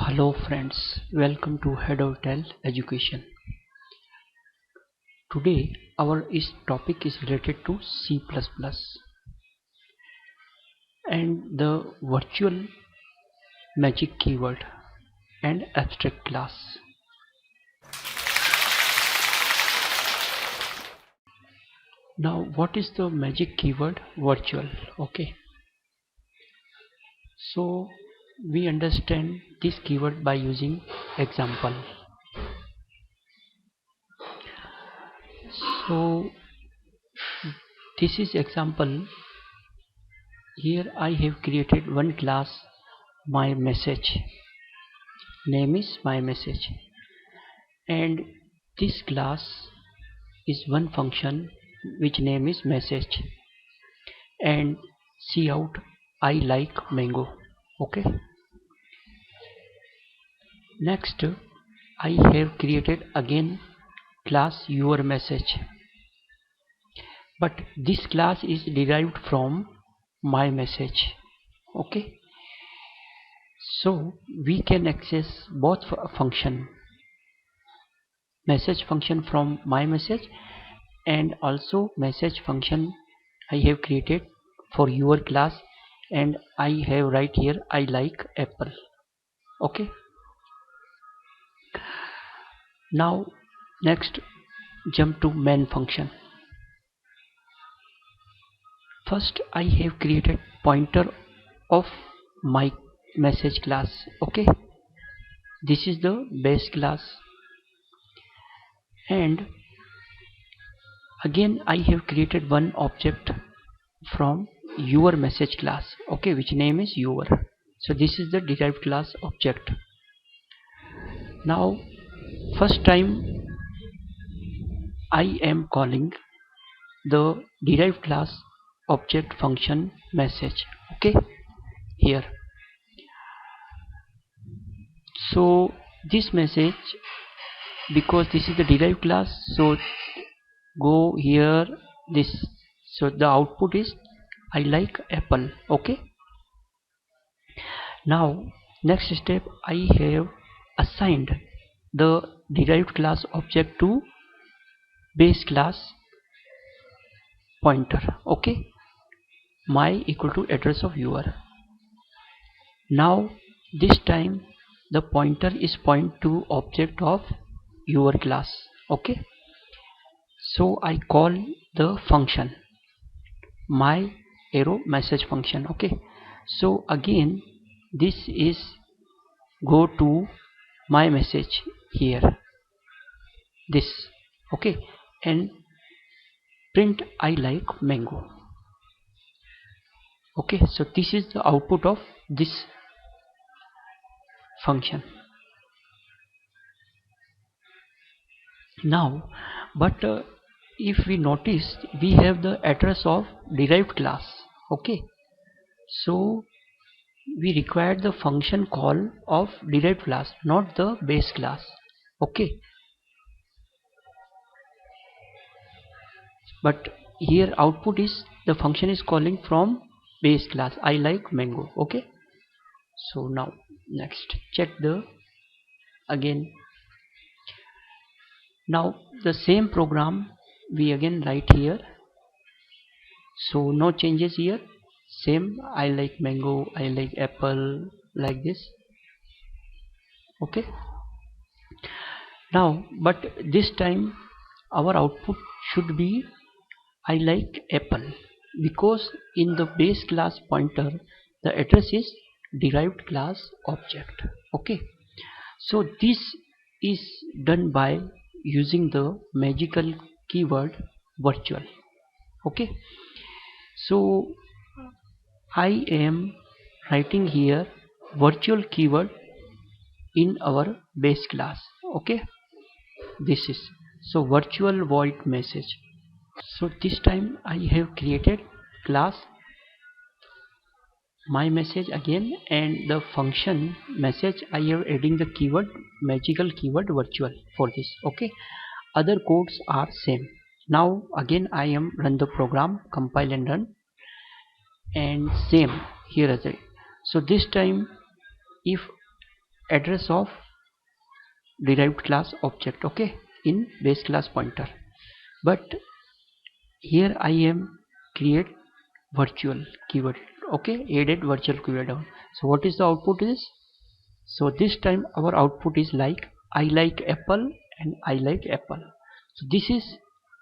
Hello friends, welcome to Head Education. Today our topic is related to C++ and the virtual magic keyword and abstract class. Now what is the magic keyword virtual? Okay, so we understand this keyword by using example. So this is example. Here I have created one class, my message. Name is my message, and this class is one function which name is message, and cout I like mango. Okay, next I have created again class your message, but this class is derived from my message. Okay, so we can access both function, message function from my message and also message function I have created for your class, and I have right here I like apple. Okay, now next jump to main function. First I have created pointer of my message class. Okay, this is the base class, and again I have created one object from your message class. Okay, which name is your. So this is the derived class object. Now first time I am calling the derived class object function message. Okay, here, so this message, because this is the derived class, so go here this, so the output is I like apple. Okay, now next step I have assigned the derived class object to base class pointer. Okay, my equal to address of your. Now this time the pointer is point to object of your class. Okay, so I call the function my arrow message function. Okay, so again this is go to my message here, this. Okay, and print I like mango. Okay, so this is the output of this function. Now but if we notice, we have the address of derived class. Okay, so we require the function call of derived class, not the base class. Okay, but here output is the function is calling from base class I like mango. Okay, so now next check the again. Now the same program we again write here, so no changes here, same I like mango, I like apple, like this. Okay, now but this time our output should be I like apple, because in the base class pointer the address is derived class object. Okay, so this is done by using the magical keyword virtual. Okay, so I am writing here virtual keyword in our base class. Okay, this is so virtual void message. So this time I have created class my message again, and the function message I have adding the keyword magical keyword virtual for this. Okay, other codes are same. Now again I am run the program, compile and run, and same here as well. So this time if address of derived class object, okay, in base class pointer. But here I am create virtual keyword, okay, added virtual keyword down. So what is the output is? So this time our output is like I like apple and I like apple. So this is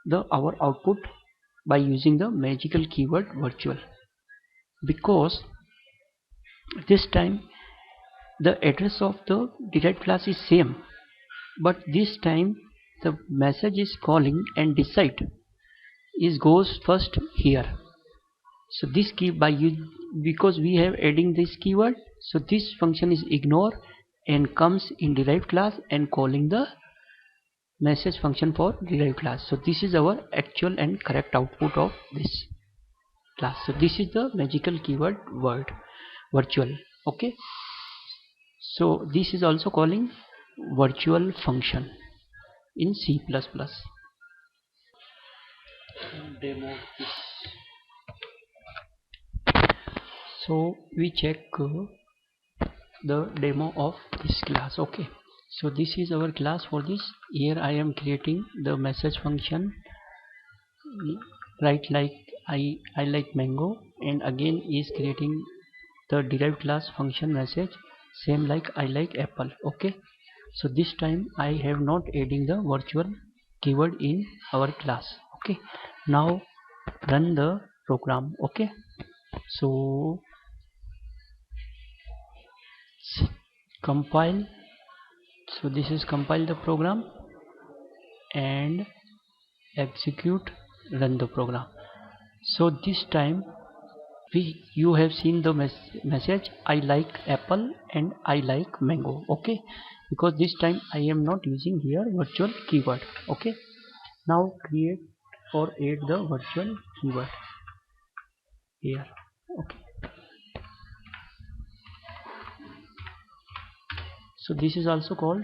the our output by using the magical keyword virtual, because this time the address of the derived class is same, but this time the message is calling and decide is goes first here. So this key by you, because we have adding this keyword, so this function is ignore and comes in derived class and calling the message function for derived class. So this is our actual and correct output of this class. So this is the magical keyword word virtual, okay. So this is also calling virtual function in C++. Demo this. So we check the demo of this class, okay. So this is our class for this. Here I am creating the message function, right, like I like mango, and again is creating the derived class function message same like I like apple, okay. So this time I have not adding the virtual keyword in our class, okay. Now run the program, okay. So compile. So this is compile the program and execute, run the program. So this time you have seen the message I like apple and I like mango, okay, because this time I am not using here virtual keyword, okay. Now create or add the virtual keyword here, okay. So this is also called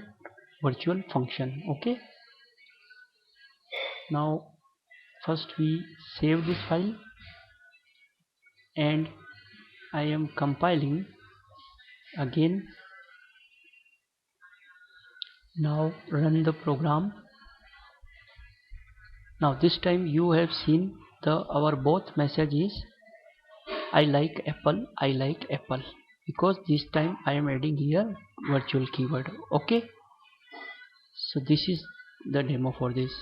virtual function, okay. Now first we save this file and I am compiling again. Now run the program. Now this time you have seen the our both messages I like apple, I like apple, because this time I am adding here virtual keyword, okay. So this is the demo for this.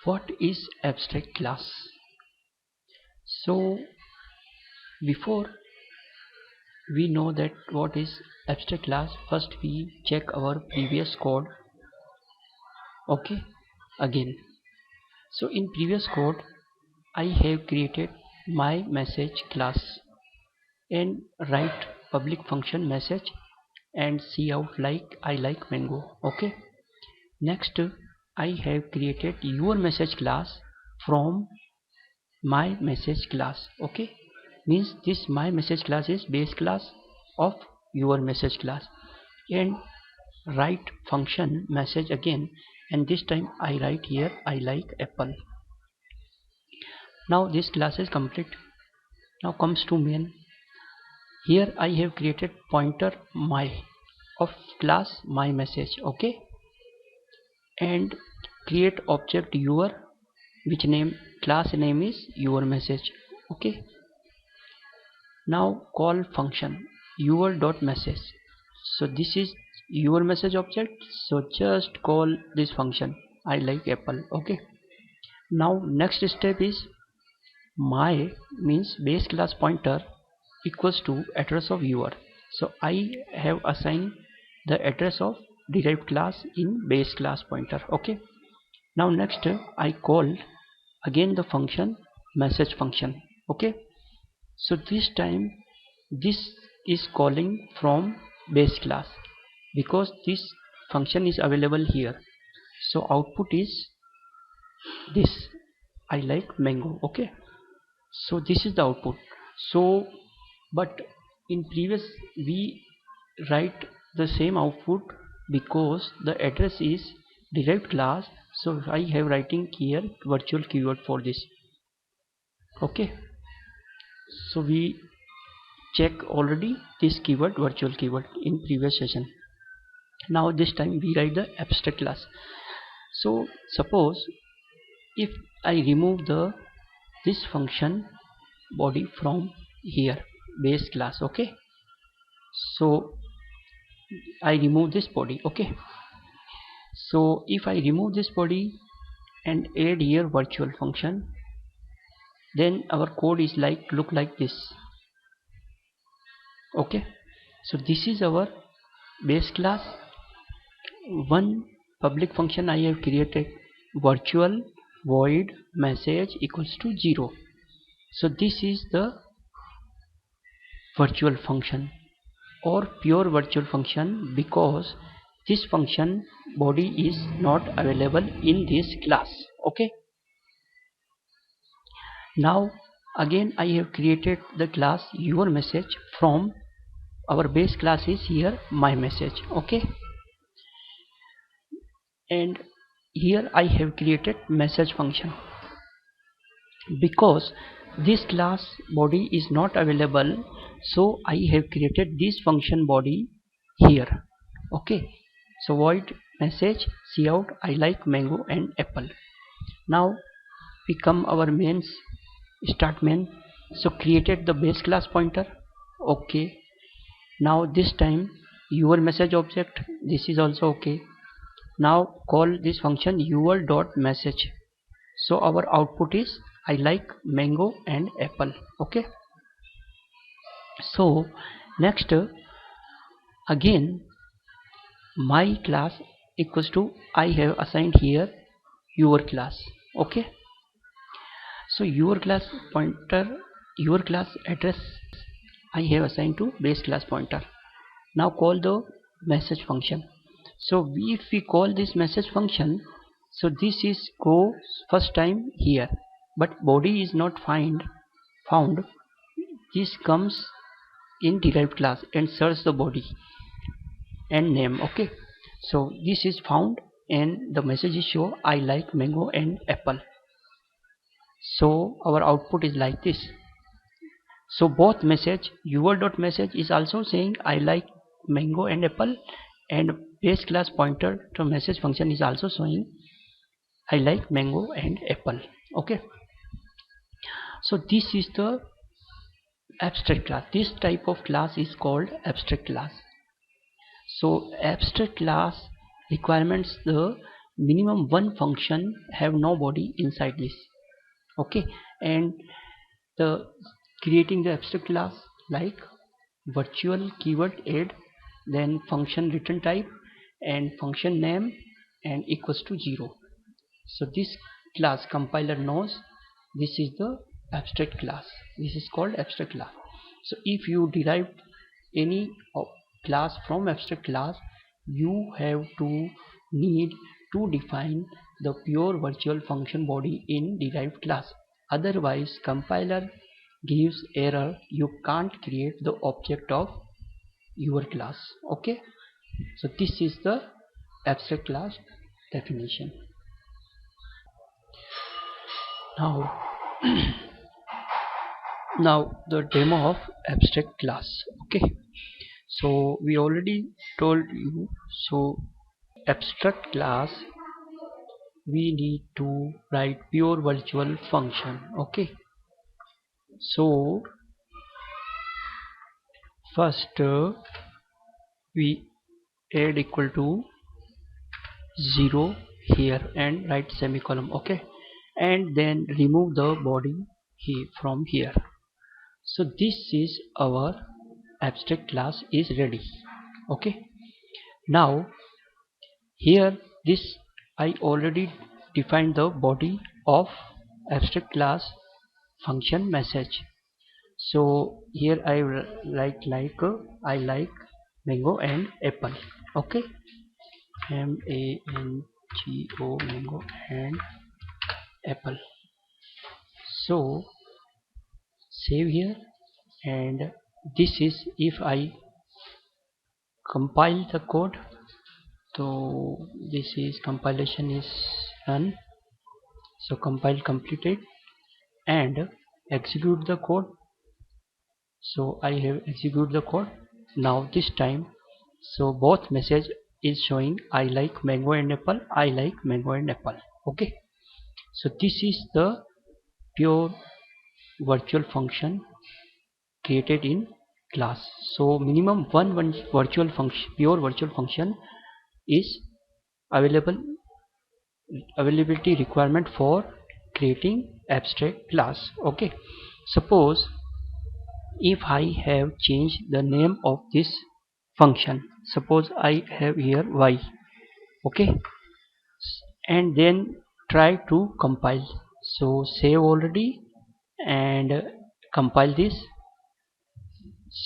What is abstract class? So before we know that what is abstract class, first we check our previous code, okay, again. So in previous code I have created my message class and write public function message and see out like I like mango, okay. Next I have created your message class from my message class, okay. Means this my message class is base class of your message class, and write function message again, and this time I write here I like apple. Now this class is complete. Now comes to main. Here I have created pointer my of class my message, okay, and create object your, which name class name is your message, okay. Now call function your dot message. So this is your message object, so just call this function I like apple, okay. Now next step is my means base class pointer equals to address of your. So I have assigned the address of derived class in base class pointer, okay. Now next I call again the function message function, okay. So this time this is calling from base class, because this function is available here. So output is this I like mango, okay. So this is the output. So but in previous we write the same output because the address is derived class, so I have writing here virtual keyword for this, okay. So we check already this keyword, virtual keyword, in previous session. Now this time we write the abstract class. So suppose if I remove this function body from here, base class, okay, so I remove this body, okay. So if I remove this body and add here virtual function, then our code is look like this, okay. So this is our base class. One public function I have created, virtual void message equals to 0. So this is the virtual function or pure virtual function, because this function body is not available in this class, okay. Now again I have created the class your message from our base class is here my message, okay. And here I have created message function, because this class body is not available, so I have created this function body here, okay. So void message cout I like mango and apple. Now we come our mains, start main. So created the base class pointer, okay. Now this time your message object, this is also okay. Now call this function your dot message. So our output is I like mango and apple, okay. So next again my class equals to I have assigned here your class, okay. So your class pointer, your class address I have assigned to base class pointer. Now call the message function. So if we call this message function, so this is go first time here, but body is not found. This comes in derived class and search the body and name, okay. So this is found and the message is show I like mango and apple. So our output is like this. So both message your dot message is also saying I like mango and apple, and base class pointer to message function is also showing I like mango and apple, okay. So this is the abstract class. This type of class is called abstract class. So abstract class requirements the minimum one function have no body inside this, okay. And the creating the abstract class like virtual keyword add, then function return type and function name and equals to 0. So this class compiler knows this is the abstract class. This is called abstract class. So if you derive any class from abstract class, you have to need to define the pure virtual function body in derived class. Otherwise compiler gives error, you can't create the object of your class, okay. So this is the abstract class definition. Now now the demo of abstract class, okay. So we already told you, so abstract class we need to write pure virtual function, okay. So first we add equal to 0 here and write semicolon, okay, and then remove the body here from here. So this is our abstract class is ready, okay. Now here this I already defined the body of abstract class function message. So here I write like I like mango and apple, okay. mango mango and apple. So save here, and this is if I compile the code. So this is compilation is done. So compile completed and execute the code. So I have execute the code. Now this time, so both message is showing I like mango and apple, I like mango and apple. Okay, so this is the pure virtual function created in class. So minimum one virtual function, pure virtual function is available, availability requirement for creating abstract class. Okay, suppose if I have changed the name of this function, suppose I have here y. Okay, and then try to compile. So save already and compile this.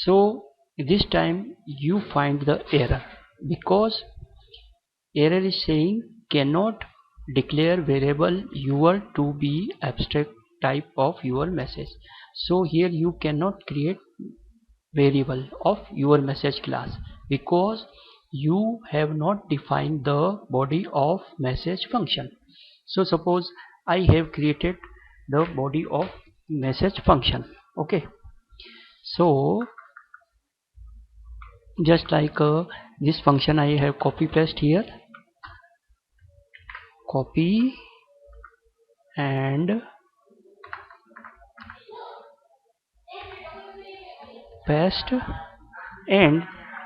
So this time you find the error, because error is saying cannot declare variable your to be abstract type of your message. So here you cannot create variable of your message class because you have not defined the body of message function. So suppose I have created the body of message function. Okay, so just like this function I have copy paste here, copy and paste, and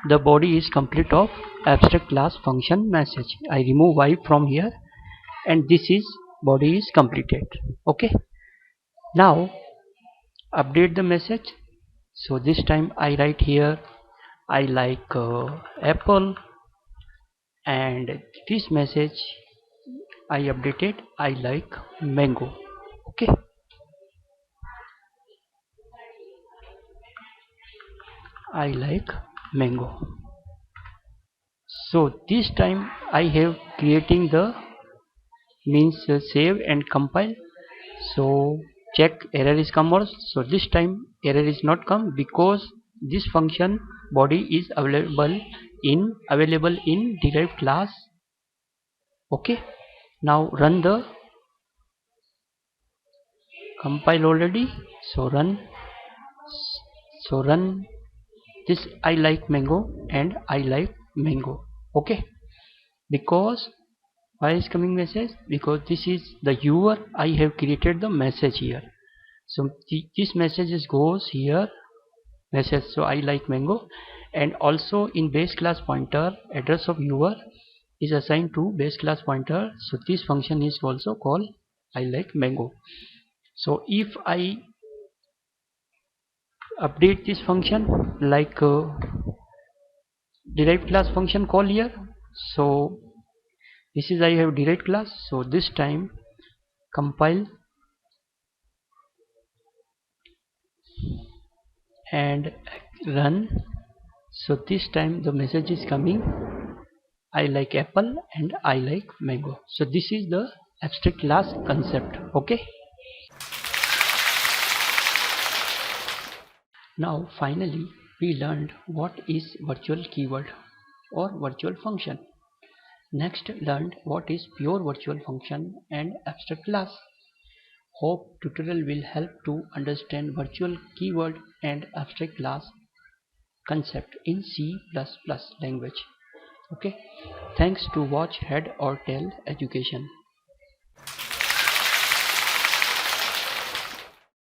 the body is complete of abstract class function message. I remove y from here and this is body is completed. Okay, now update the message. So this time I write here I like apple, and this message I updated I like mango. Okay, I like mango. So this time I have creating the means save and compile. So check error is come or, so this time error is not come because this function body is available in derived class. Okay, now run the compile already. So run this I like mango and I like mango. Okay, because why is coming message, because this is the viewer I have created the message here. So this message goes here message, so I like mango, and also in base class pointer address of viewer is assigned to base class pointer, so this function is also called I like mango. So if I update this function like derived class function call here, so this is I have derived class, so this time compile and run. So this time the message is coming I like apple and I like mango. So this is the abstract class concept. Okay, now finally we learned what is virtual keyword or virtual function. Next learned what is pure virtual function and abstract class. Hope tutorial will help to understand virtual keyword and abstract class concept in C++ language. Okay, thanks to watch Head or Tail Education.